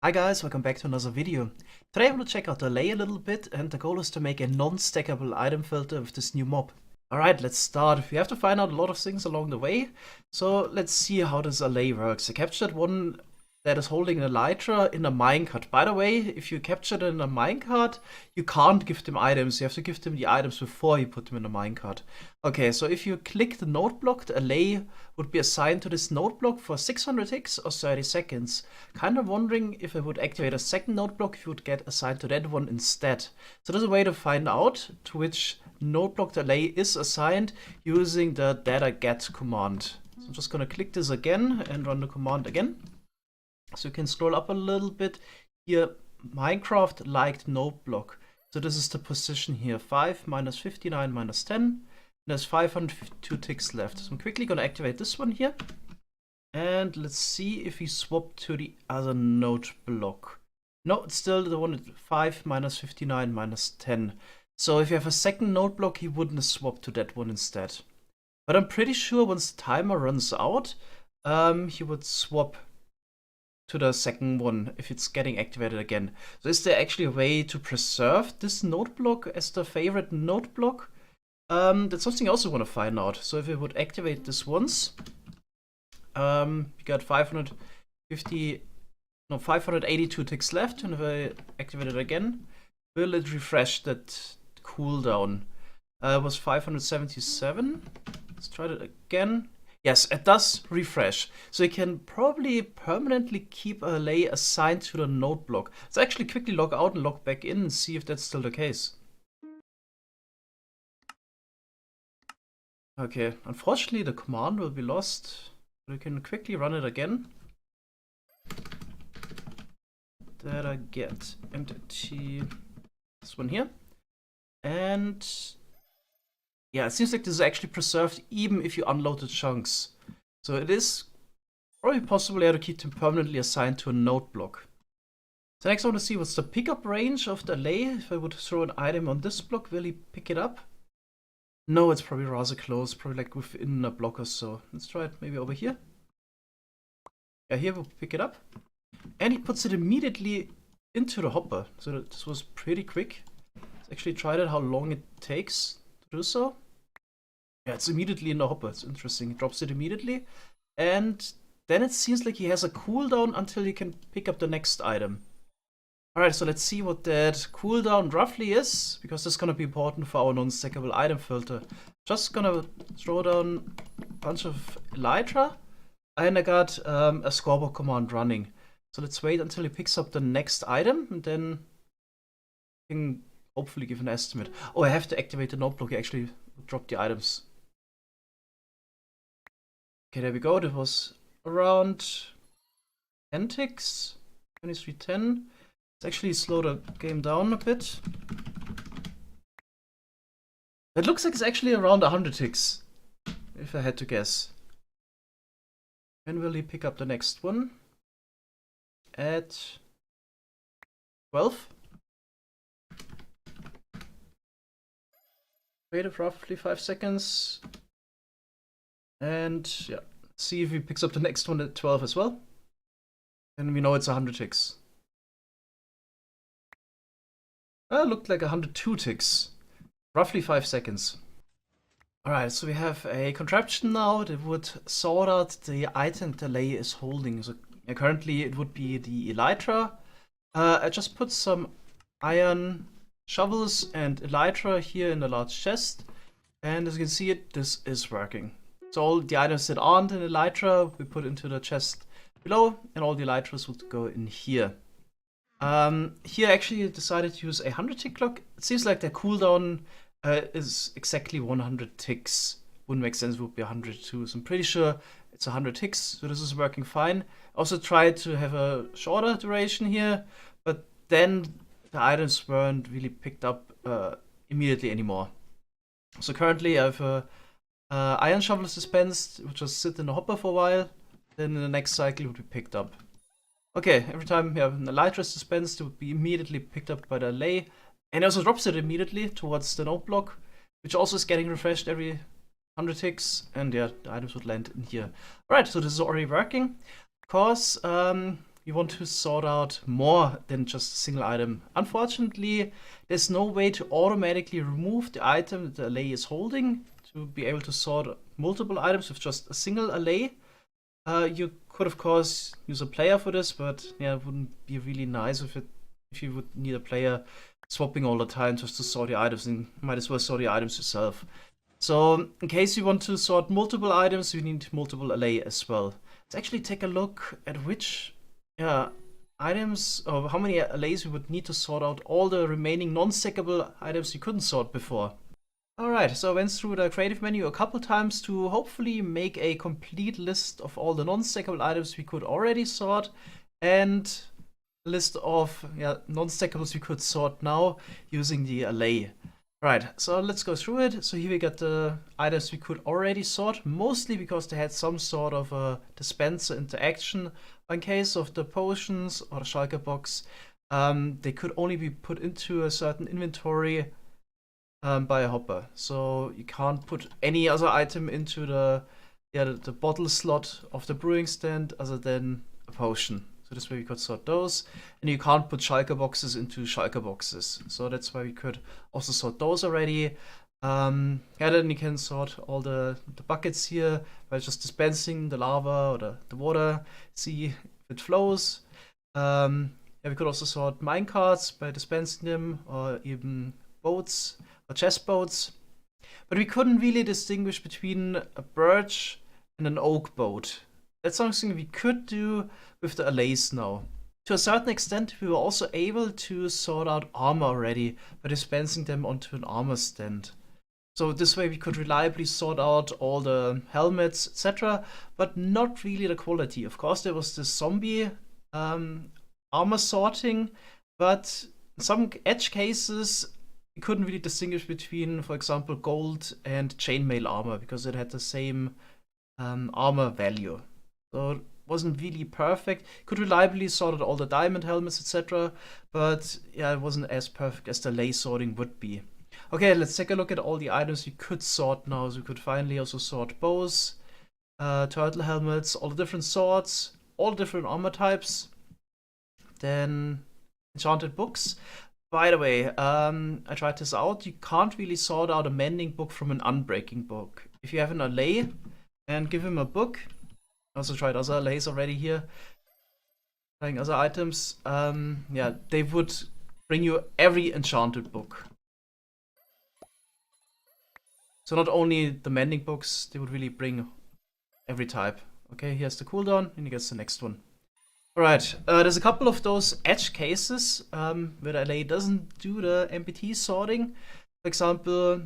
Hi guys, welcome back to another video. Today I want to check out Allay a little bit, and the goal is to make a non-stackable item filter with this new mob. Alright, let's start. We have to find out a lot of things along the way, so let's see how this Allay works. I captured one that is holding an elytra in a minecart. By the way, if you capture it in a minecart, you can't give them items. You have to give them the items before you put them in a minecart. Okay, so if you click the node block, the Allay would be assigned to this node block for 600 ticks or 30 seconds. Kind of wondering if I would activate a second node block, if you would get assigned to that one instead. So there's a way to find out to which node block the Allay is assigned using the data get command. So I'm just gonna click this again and run the command again. So you can scroll up a little bit here. Minecraft liked node block. So this is the position here, 5 minus 59 minus 10. And there's 552 ticks left. So I'm quickly gonna activate this one here. And let's see if we swap to the other node block. No, it's still the one at 5 minus 59 minus 10. So if you have a second node block, he wouldn't have swapped to that one instead. But I'm pretty sure once the timer runs out, he would swap to the second one if it's getting activated again. So is there actually a way to preserve this node block as the favorite node block? That's something I also want to find out. So if we would activate this once, we got 582 ticks left, and if I activate it again, will it refresh that cooldown? It was 577. Let's try that again. Yes, it does refresh. So you can probably permanently keep Allay assigned to the node block. Let's actually quickly log out and log back in and see if that's still the case. Okay, unfortunately the command will be lost. We can quickly run it again. Data get entity, this one here. And yeah, it seems like this is actually preserved even if you unload the chunks. So it is probably possible to keep them permanently assigned to a node block. So next I want to see what's the pickup range of the Allay. If I would throw an item on this block, will he pick it up? No, it's probably rather close, probably like within a block or so. Let's try it maybe over here. Yeah, here we'll pick it up. And he puts it immediately into the hopper. So this was pretty quick. Let's actually try that, how long it takes to do so. Yeah, it's immediately in the hopper. It's interesting. He drops it immediately. And then it seems like he has a cooldown until he can pick up the next item. Alright, so let's see what that cooldown roughly is, because this is gonna be important for our non-stackable item filter. Just gonna throw down a bunch of elytra, and I got a scoreboard command running. So let's wait until he picks up the next item, and then we can hopefully give an estimate. Oh, I have to activate the node block. He actually dropped the items. Okay, there we go. That was around 10 ticks, 2310. Let's actually slow the game down a bit. It looks like it's actually around 100 ticks, if I had to guess. When will he pick up the next one? At 12. Wait roughly 5 seconds. And yeah, let's see if he picks up the next one at 12 as well. And we know it's 100 ticks. Looked like 102 ticks. Roughly 5 seconds. Alright, so we have a contraption now that would sort out the item the Allay is holding. So currently it would be the elytra. I just put some iron shovels and elytra here in the large chest. And as you can see, this is working. So all the items that aren't in elytra we put into the chest below, and all the elytras would go in here. Here I actually decided to use a 100 tick clock. It seems like the cooldown is exactly 100 ticks. Wouldn't make sense, it would be 102. So I'm pretty sure it's 100 ticks, so this is working fine. Also tried to have a shorter duration here, but then the items weren't really picked up immediately anymore. So currently I have a iron shovel dispensed, which just sit in the hopper for a while. Then in the next cycle it would be picked up. Okay, every time you have an elytra is dispensed, it would be immediately picked up by the Allay. And it also drops it immediately towards the node block, which also is getting refreshed every 100 ticks. And yeah, the items would land in here. Alright, so this is already working. Of course, you want to sort out more than just a single item. Unfortunately, there's no way to automatically remove the item that the Allay is holding to be able to sort multiple items with just a single Allay. You could, of course, use a player for this, but yeah, it wouldn't be really nice if you would need a player swapping all the time just to sort the items, and might as well sort the items yourself. So, in case you want to sort multiple items, you need multiple Allay as well. Let's actually take a look at which items, or how many Allays we would need to sort out all the remaining non-stackable items you couldn't sort before. Alright, so I went through the creative menu a couple times to hopefully make a complete list of all the non-stackable items we could already sort, and a list of non-stackables we could sort now using the Allay. Right, so let's go through it. So here we got the items we could already sort, mostly because they had some sort of a dispenser interaction. In case of the potions or the shulker box, they could only be put into a certain inventory by a hopper. So you can't put any other item into the bottle slot of the brewing stand other than a potion. So this way we could sort those, and you can't put shulker boxes into shulker boxes. So that's why we could also sort those already. Then you can sort all the buckets here by just dispensing the lava or the water, see if it flows. We could also sort minecarts by dispensing them, or even boats or chest boats. But we couldn't really distinguish between a birch and an oak boat. That's something we could do with the Allays now. To a certain extent, we were also able to sort out armor already by dispensing them onto an armor stand. So this way we could reliably sort out all the helmets, etc., but not really the quality. Of course, there was this zombie armor sorting, but in some edge cases, we couldn't really distinguish between, for example, gold and chainmail armor, because it had the same armor value. So it wasn't really perfect. Could reliably sort out all the diamond helmets, etc., but yeah, it wasn't as perfect as the Allay sorting would be. Okay, let's take a look at all the items we could sort now. So we could finally also sort bows, turtle helmets, all the different swords, all the different armor types. Then enchanted books. By the way, I tried this out. You can't really sort out a mending book from an unbreaking book. If you have an Allay and give him a book, I also tried other Allays already here, trying other items, they would bring you every enchanted book. So not only the mending books, they would really bring every type. Okay, here's the cooldown, and he gets the next one. Alright, there's a couple of those edge cases where the Allay doesn't do the MPT sorting. For example,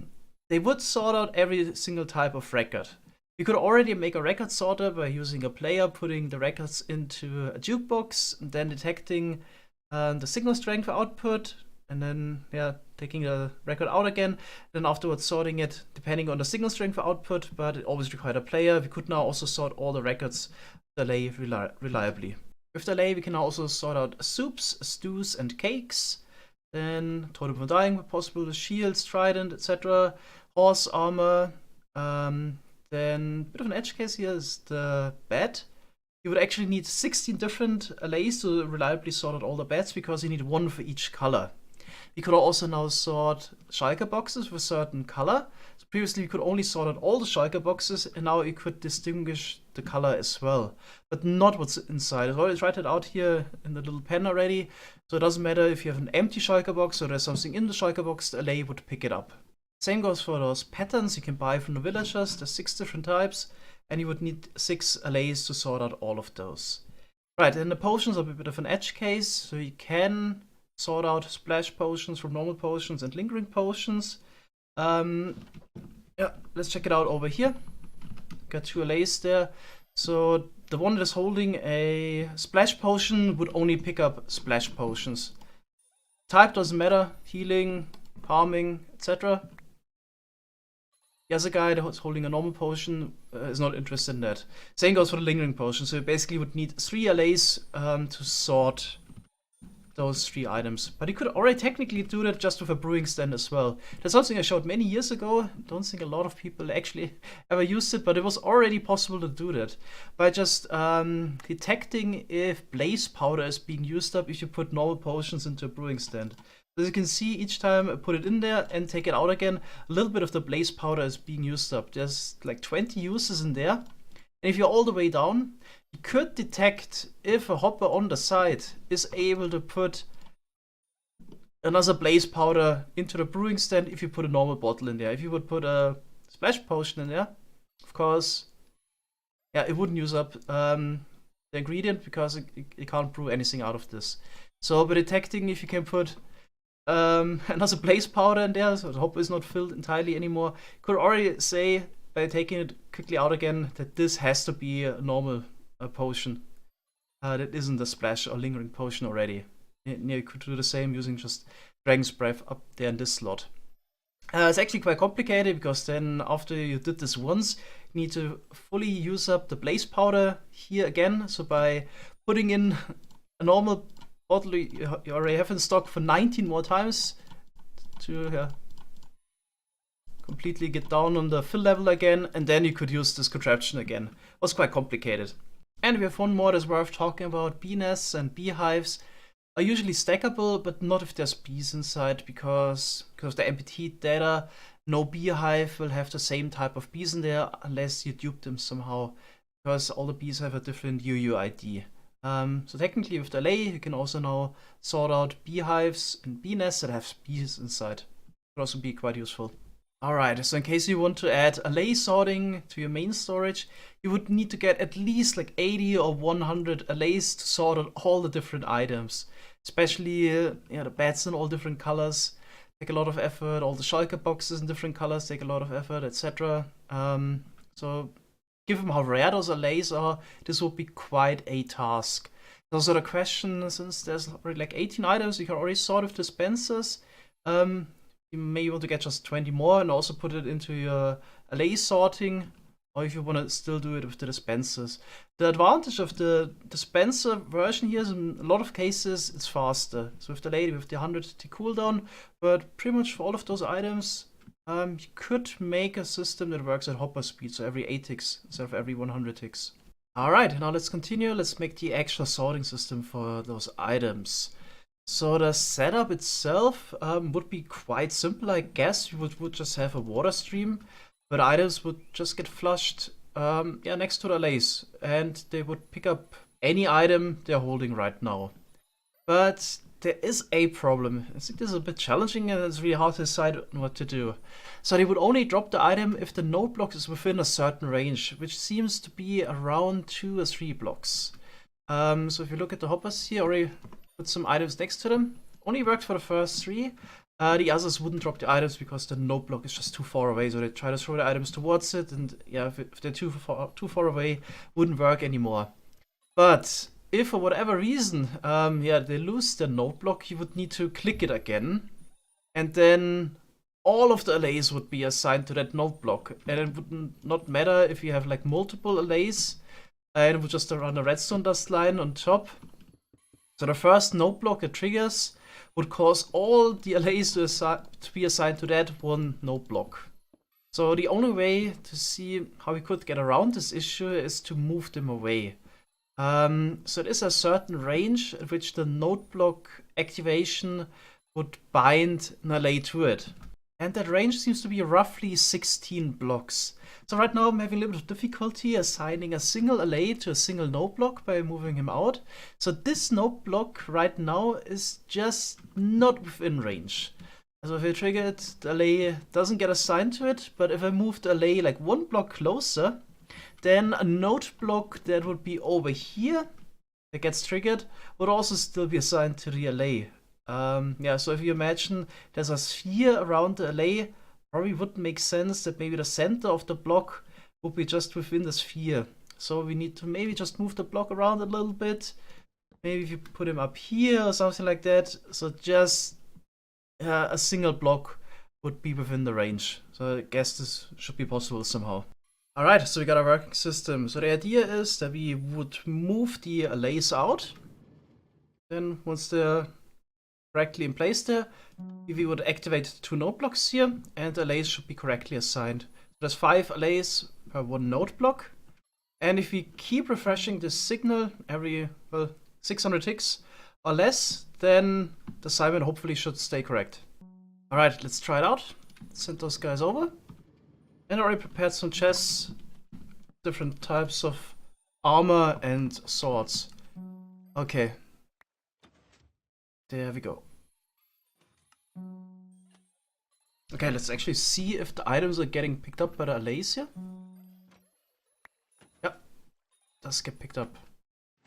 they would sort out every single type of record. You could already make a record sorter by using a player putting the records into a jukebox, and then detecting the signal strength output, and then taking the record out again, then afterwards sorting it depending on the signal strength output, but it always required a player. We could now also sort all the records with the Allay reliably. With the Allay we can now also sort out soups, stews, and cakes, then totem for dying with possible shields, trident, etc., horse armor. Then a bit of an edge case here is the bed. You would actually need 16 different Allays to reliably sort out all the beds, because you need one for each color. We could also now sort shulker boxes with a certain color. So previously you could only sort out all the shulker boxes, and now you could distinguish the color as well, but not what's inside. I've already tried it out here in the little pen already, so it doesn't matter if you have an empty shulker box or there's something in the shulker box, the Allay would pick it up. Same goes for those patterns you can buy from the villagers. There's 6 different types, and you would need 6 Allays to sort out all of those. Right, and the potions are a bit of an edge case, so you can sort out splash potions from normal potions and lingering potions. Let's check it out over here. Got 2 Allays there. So the one that is holding a splash potion would only pick up splash potions. Type doesn't matter, healing, harming, etc. The other guy that's holding a normal potion is not interested in that. Same goes for the lingering potion. So you basically would need 3 Allays to sort those 3 items. But you could already technically do that just with a brewing stand as well. That's something I showed many years ago. Don't think a lot of people actually ever used it, but it was already possible to do that by just detecting if blaze powder is being used up if you put normal potions into a brewing stand. As you can see, each time I put it in there and take it out again, a little bit of the blaze powder is being used up. There's like 20 uses in there. And if you're all the way down, you could detect if a hopper on the side is able to put another blaze powder into the brewing stand if you put a normal bottle in there. If you would put a splash potion in there, of course, yeah, it wouldn't use up the ingredient because it can't brew anything out of this. So by detecting if you can put another blaze powder in there, so the hopper is not filled entirely anymore, you could already say by taking it quickly out again that this has to be a normal potion that isn't a splash or lingering potion already. You could do the same using just Dragon's Breath up there in this slot. It's actually quite complicated because then after you did this once, you need to fully use up the blaze powder here again. So by putting in a normal bottle you already have in stock for 19 more times to completely get down on the fill level again, and then you could use this contraption again. It was quite complicated. And we have one more that's worth talking about. Bee nests and beehives are usually stackable, but not if there's bees inside, because of the MPT data, no beehive will have the same type of bees in there unless you dupe them somehow, because all the bees have a different UUID. So technically with the Allay, you can also now sort out beehives and bee nests that have bees inside. Could also be quite useful. Alright, so in case you want to add Allay sorting to your main storage, you would need to get at least like 80 or 100 Allays to sort out all the different items. Especially the bats in all different colors take a lot of effort, all the shulker boxes in different colors take a lot of effort, etc. So given how rare those Allays are, this would be quite a task. Also the question, since there's already like 18 items, you can already sort with dispensers. You may want to get just 20 more and also put it into your Allay sorting, or if you want to still do it with the dispensers. The advantage of the dispenser version here is in a lot of cases it's faster. So with the Allay, with the 100 tick cooldown, but pretty much for all of those items, you could make a system that works at hopper speed, so every 8 ticks instead of every 100 ticks. Alright, now let's continue. Let's make the actual sorting system for those items. So the setup itself would be quite simple, I guess. You would just have a water stream, but items would just get flushed next to the Allays, and they would pick up any item they're holding right now. But there is a problem. I think this is a bit challenging and it's really hard to decide what to do. So they would only drop the item if the node block is within a certain range, which seems to be around 2 or 3 blocks. So if you look at the hoppers here, already put some items next to them. Only worked for the first 3. The others wouldn't drop the items because the node block is just too far away, so they try to throw the items towards it, and yeah, if they're too far away, wouldn't work anymore. But if for whatever reason, they lose the node block, you would need to click it again, and then all of the Allays would be assigned to that node block, and it would not matter if you have like multiple Allays, and it would just run a redstone dust line on top. So the first node block it triggers would cause all the Allays to be assigned to that one node block. So the only way to see how we could get around this issue is to move them away. So it is a certain range at which the node block activation would bind an Allay to it. And that range seems to be roughly 16 blocks. So right now I'm having a little bit of difficulty assigning a single Allay to a single node block by moving him out. So this node block right now is just not within range. So if I trigger it, the Allay doesn't get assigned to it, but if I move the Allay like 1 block closer, then a node block that would be over here that gets triggered would also still be assigned to the Allay. So if you imagine there's a sphere around the Allay, probably would make sense that maybe the center of the block would be just within the sphere. So we need to maybe just move the block around a little bit. Maybe if you put him up here or something like that. So just a single block would be within the range. So I guess this should be possible somehow. Alright, so we got a working system. So the idea is that we would move the Allays out. Then once they're correctly in place there, we would activate the 2 node blocks here, and the allays should be correctly assigned. There's 5 allays per 1 node block, and if we keep refreshing this signal every, well, 600 ticks or less, then the assignment hopefully should stay correct. Alright, let's try it out. Send those guys over. And I already prepared some chests, different types of armor and swords. Okay. There we go. Okay, let's actually see if the items are getting picked up by the allays here. Yep, does get picked up.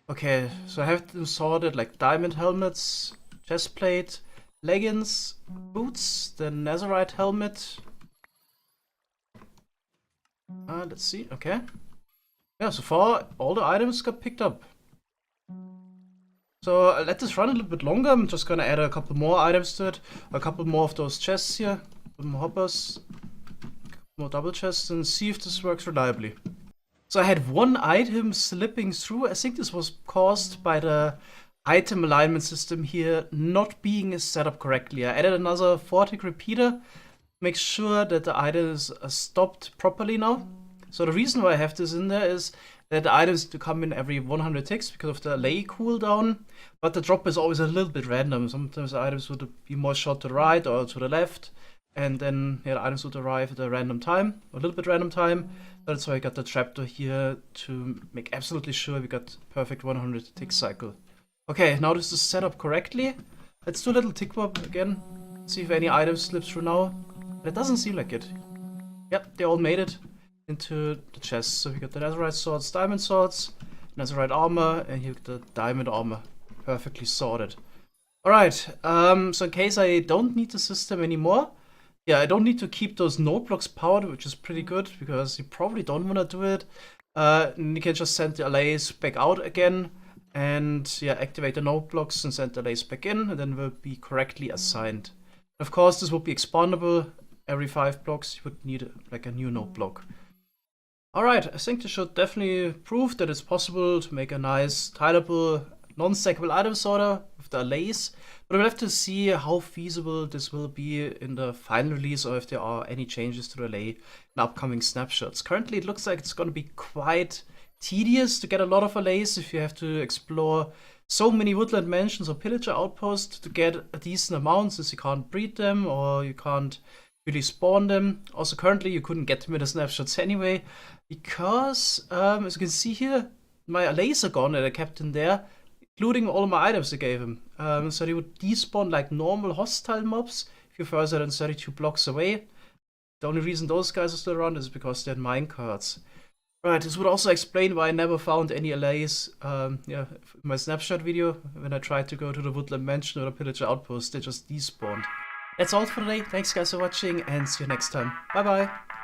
Okay, so I have them sorted like diamond helmets, chest plate, leggings, boots, the netherite helmet. Let's see, okay. Yeah, so far all the items got picked up. So I'll let this run a little bit longer. I'm just gonna add a couple more items to it. A couple more of those chests here. Some hoppers. More double chests and see if this works reliably. So I had one item slipping through. I think this was caused by the item alignment system here not being set up correctly. I added another 4-tick repeater. Make sure that the items are stopped properly now. So the reason why I have this in there is that the items need to come in every 100 ticks because of the allay cooldown, but the drop is always a little bit random. Sometimes the items would be more shot to the right or to the left, and then the items would arrive at a random time, a little bit random time. That's why I got the trapdoor here to make absolutely sure we got perfect 100 tick cycle. Okay, now this is set up correctly. Let's do a little tick warp again. See if any items slip through now. It doesn't seem like it. Yep, they all made it into the chest. So we got the netherite swords, diamond swords, netherite armor, and here the diamond armor. Perfectly sorted. Alright, so in case I don't need the system anymore, yeah, I don't need to keep those node blocks powered, which is pretty good, because you probably don't want to do it. You can just send the allays back out again, and yeah, activate the node blocks and send the allays back in, and then will be correctly assigned. Of course, this will be expandable. Every 5 blocks, you would need like a new node block. Alright, I think this should definitely prove that it's possible to make a nice, tileable, non-stackable item sorter with the allays. But we'll have to see how feasible this will be in the final release, or if there are any changes to the allay in upcoming snapshots. Currently, it looks like it's going to be quite tedious to get a lot of allays if you have to explore so many woodland mansions or pillager outposts to get a decent amount, since you can't breed them or you can't really spawn them. Also, currently you couldn't get them in the snapshots anyway, because as you can see here, my allays are gone that I kept in there, including all my items I gave him. So they would despawn like normal hostile mobs if you're further than 32 blocks away. The only reason those guys are still around is because they're minecarts. Right, this would also explain why I never found any allays yeah, in my snapshot video. When I tried to go to the woodland mansion or the pillager outpost, they just despawned. That's all for today. Thanks guys for watching, and see you next time. Bye bye.